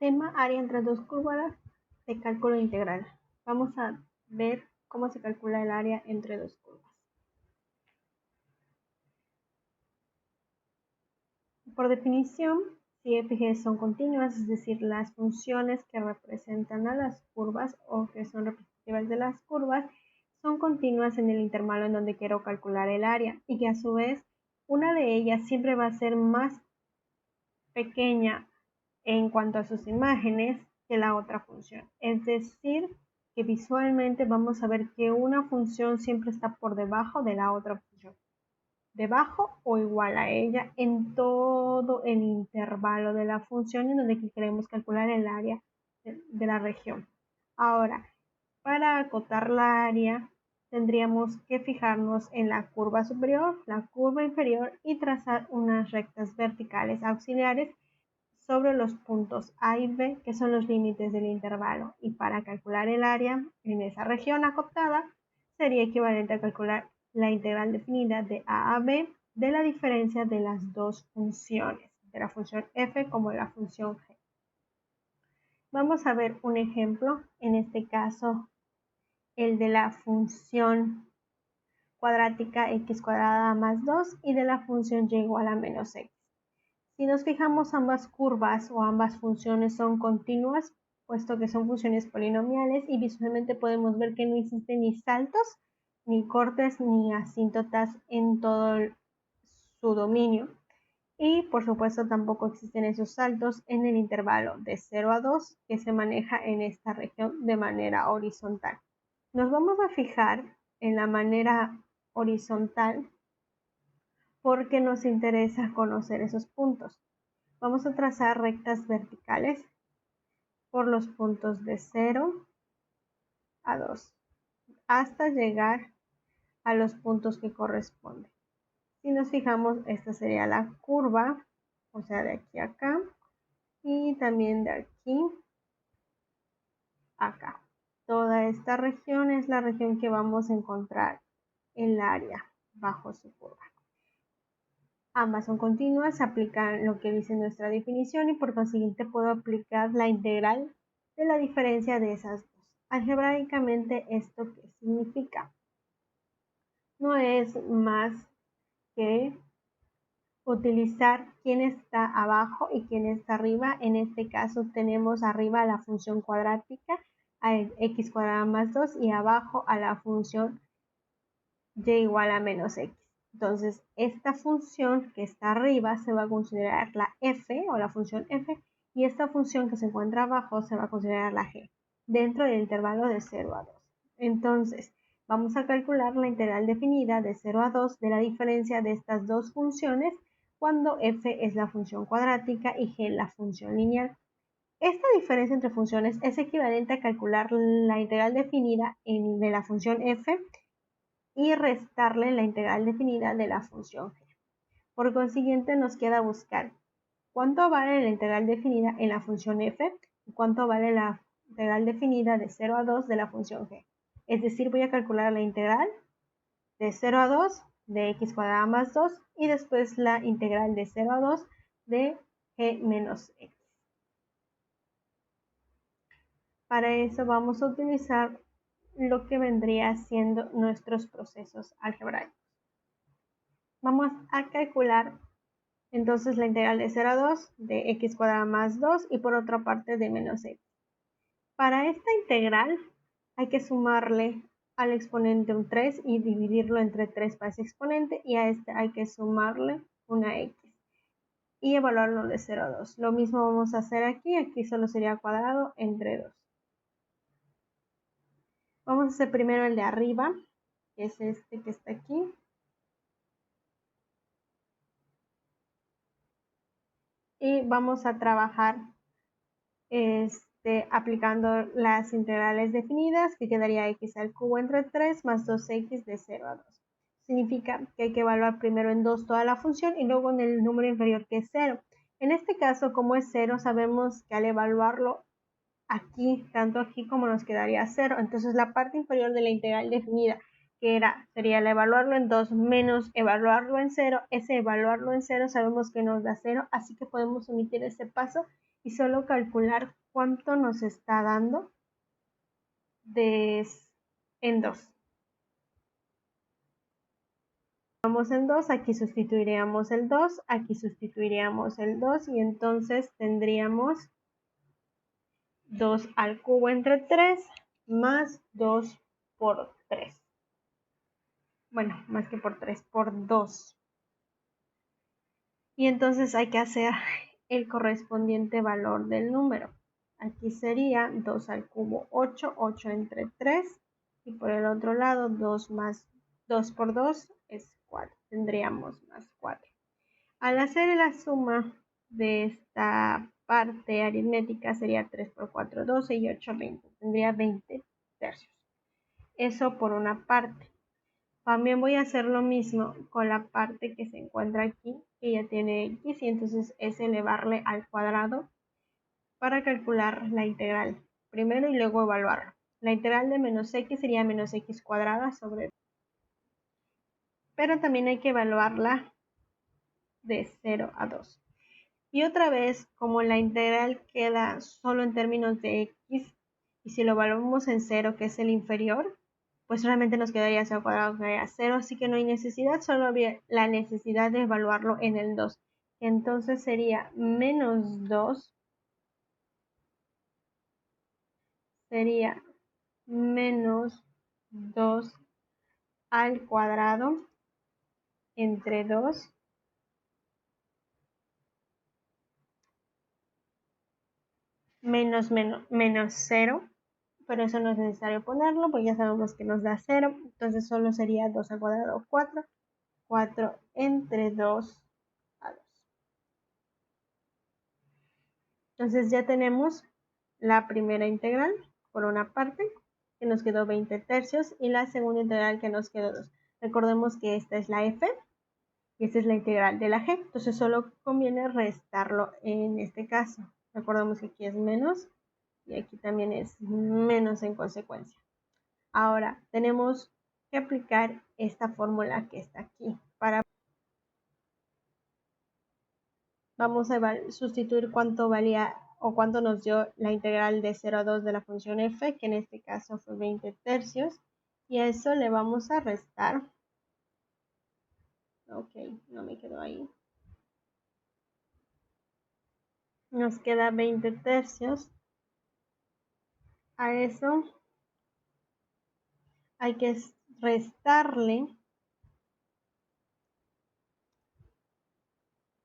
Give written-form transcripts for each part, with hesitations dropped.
Tema área entre dos curvas de cálculo integral. Vamos a ver cómo se calcula el área entre dos curvas. Por definición, si f y g son continuas, es decir, las funciones que representan a las curvas o que son representativas de las curvas, son continuas en el intervalo en donde quiero calcular el área y que a su vez una de ellas siempre va a ser más pequeña en cuanto a sus imágenes que la otra función. Es decir, que visualmente vamos a ver que una función siempre está por debajo de la otra función. Debajo o igual a ella en todo el intervalo de la función en donde queremos calcular el área de la región. Ahora, para acotar la área, tendríamos que fijarnos en la curva superior, la curva inferior y trazar unas rectas verticales auxiliares sobre los puntos A y B, que son los límites del intervalo. Y para calcular el área en esa región acotada, sería equivalente a calcular la integral definida de A a B de la diferencia de las dos funciones, de la función f como de la función g. Vamos a ver un ejemplo, en este caso el de la función cuadrática x cuadrada más 2 y de la función y igual a menos x. Si nos fijamos, ambas curvas o ambas funciones son continuas, puesto que son funciones polinomiales y visualmente podemos ver que no existen ni saltos, ni cortes, ni asíntotas en todo su dominio. Y por supuesto tampoco existen esos saltos en el intervalo de 0 a 2 que se maneja en esta región de manera horizontal. Nos vamos a fijar en la manera horizontal porque nos interesa conocer esos puntos. Vamos a trazar rectas verticales por los puntos de 0 a 2 hasta llegar a los puntos que corresponden. Si nos fijamos, esta sería la curva, o sea, de aquí a acá y también de aquí a acá. Toda esta región es la región que vamos a encontrar el área bajo su curva. Ambas son continuas, se aplican lo que dice nuestra definición y por consiguiente puedo aplicar la integral de la diferencia de esas dos. Algebraicamente, ¿esto qué significa? No es más que utilizar quién está abajo y quién está arriba. En este caso tenemos arriba la función cuadrática a x cuadrada más 2 y abajo a la función y igual a menos x. Entonces, esta función que está arriba se va a considerar la f o la función f y esta función que se encuentra abajo se va a considerar la g dentro del intervalo de 0 a 2. Entonces, vamos a calcular la integral definida de 0 a 2 de la diferencia de estas dos funciones cuando f es la función cuadrática y g la función lineal. Esta diferencia entre funciones es equivalente a calcular la integral definida de la función f y restarle la integral definida de la función g. Por consiguiente, nos queda buscar cuánto vale la integral definida en la función f y cuánto vale la integral definida de 0 a 2 de la función g. Es decir, voy a calcular la integral de 0 a 2 de x cuadrada más 2 y después la integral de 0 a 2 de g menos x. Para eso vamos a utilizar lo que vendría siendo nuestros procesos algebraicos. Vamos a calcular entonces la integral de 0 a 2 de x cuadrada más 2 y por otra parte de menos x. Para esta integral hay que sumarle al exponente un 3 y dividirlo entre 3 para ese exponente y a este hay que sumarle una x y evaluarlo de 0 a 2. Lo mismo vamos a hacer aquí solo sería cuadrado entre 2. Vamos a hacer primero el de arriba, que es este que está aquí. Y vamos a trabajar aplicando las integrales definidas, que quedaría x al cubo entre 3 más 2x de 0 a 2. Significa que hay que evaluar primero en 2 toda la función y luego en el número inferior que es 0. En este caso, como es 0, sabemos que al evaluarlo aquí, tanto aquí como nos quedaría 0. Entonces la parte inferior de la integral definida, que sería el evaluarlo en 2 menos evaluarlo en 0, ese evaluarlo en 0 sabemos que nos da 0, así que podemos omitir este paso y solo calcular cuánto nos está dando en 2. Vamos en 2, aquí sustituiríamos el 2, aquí sustituiríamos el 2 y entonces tendríamos 2 al cubo entre 3 más 2 por 3. Bueno, más que por 3, por 2. Y entonces hay que hacer el correspondiente valor del número. Aquí sería 2 al cubo 8, 8 entre 3. Y por el otro lado 2 más 2 por 2 es 4. Tendríamos más 4. Al hacer la suma de esta parte aritmética sería 3 por 4, 12 y 8, 20. Tendría 20 tercios. Eso por una parte. También voy a hacer lo mismo con la parte que se encuentra aquí, que ya tiene x, y entonces es elevarle al cuadrado para calcular la integral primero y luego evaluarlo. La integral de menos x sería menos x cuadrada sobre... Pero también hay que evaluarla de 0 a 2. Y otra vez, como la integral queda solo en términos de x, y si lo evaluamos en 0, que es el inferior, pues realmente nos quedaría 0 cuadrado, quedaría 0, así que no hay necesidad, solo habría la necesidad de evaluarlo en el 2. Entonces sería menos 2, sería menos 2 al cuadrado entre 2 menos 0, pero eso no es necesario ponerlo, porque ya sabemos que nos da 0, entonces solo sería 2 al cuadrado 4, 4 entre 2 a 2. Entonces ya tenemos la primera integral por una parte, que nos quedó 20 tercios, y la segunda integral que nos quedó 2. Recordemos que esta es la f y esta es la integral de la g, entonces solo conviene restarlo en este caso. Recordemos que aquí es menos y aquí también es menos en consecuencia. Ahora tenemos que aplicar esta fórmula que está aquí. Vamos a sustituir cuánto valía o cuánto nos dio la integral de 0 a 2 de la función f, que en este caso fue 20 tercios, y a eso le vamos a restar. Ok, no me quedó ahí. Nos queda 20 tercios. A eso hay que restarle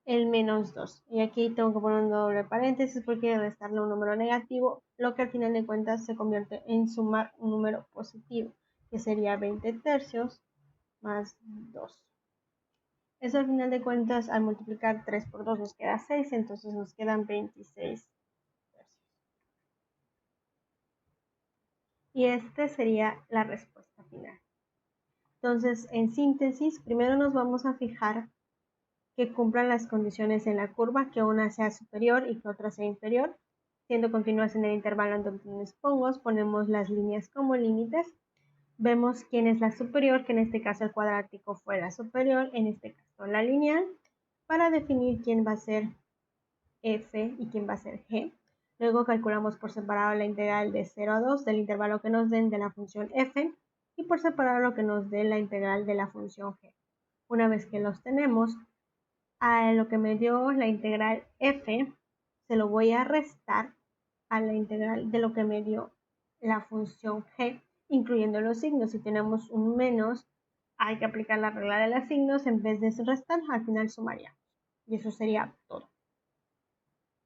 el menos 2. Y aquí tengo que poner un doble paréntesis porque restarle un número negativo, lo que al final de cuentas se convierte en sumar un número positivo, que sería 20 tercios más 2. Eso al final de cuentas, al multiplicar 3 por 2 nos queda 6, entonces nos quedan 26 tercios. Y esta sería la respuesta final. Entonces, en síntesis, primero nos vamos a fijar que cumplan las condiciones en la curva, que una sea superior y que otra sea inferior. Siendo continuas en el intervalo en donde nos ponemos las líneas como límites. Vemos quién es la superior, que en este caso el cuadrático fue la superior, en este caso la lineal, para definir quién va a ser f y quién va a ser g. Luego calculamos por separado la integral de 0 a 2 del intervalo que nos den de la función f y por separado lo que nos dé la integral de la función g. Una vez que los tenemos, a lo que me dio la integral f se lo voy a restar a la integral de lo que me dio la función g, incluyendo los signos. Si tenemos un menos, hay que aplicar la regla de los signos, en vez de restar, al final sumaríamos. Y eso sería todo.